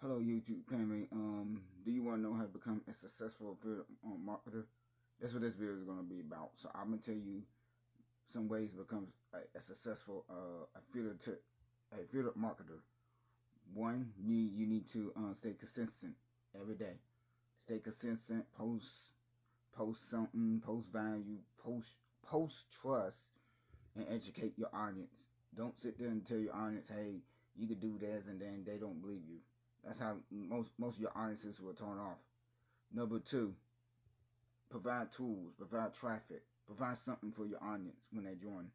Hello YouTube family. Do you want to know how to become a successful affiliate marketer? That's what this video is going to be about. So I'm gonna tell you some ways to become a successful affiliate marketer. One, you need to stay consistent every day. Stay consistent. Post something. Post value. Post trust and educate your audience. Don't sit there and tell your audience, hey, you could do this, and then they don't believe you. That's how most of your audiences will turn off. Number two, provide tools, provide traffic, provide something for your audience when they join.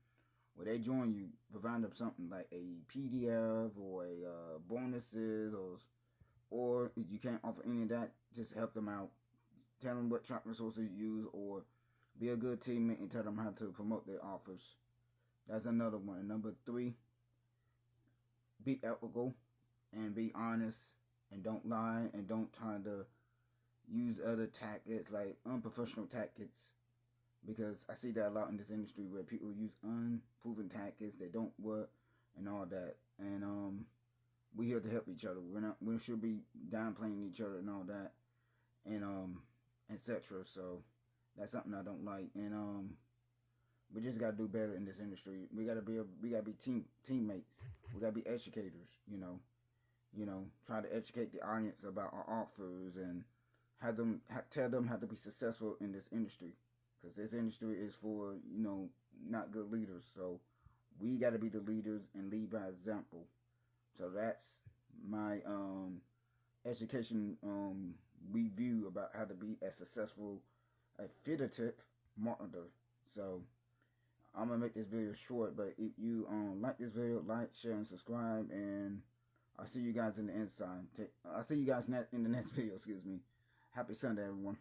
When they join you, provide them something like a PDF or a bonuses, or if you can't offer any of that, just help them out. Tell them what traffic resources you use, or be a good teammate and tell them how to promote their offers. That's another one. And number three, be ethical and be honest and don't lie and don't try to use other tactics like unprofessional tactics, because I see that a lot in this industry where people use unproven tactics, they don't work and all that. And we're here to help each other. We should be downplaying each other and all that, and etc. So that's something I don't like. And we just gotta do better in this industry. We gotta be teammates. We gotta be educators. Try to educate the audience about our offers and tell them how to be successful in this industry. Because this industry is for not good leaders. So we gotta be the leaders and lead by example. So that's my education review about how to be a successful affiliate marketer. So I'm gonna make this video short, but if you like this video, like, share, and subscribe, and I'll see you guys in the inside. I'll see you guys in the next video. Excuse me. Happy Sunday, everyone.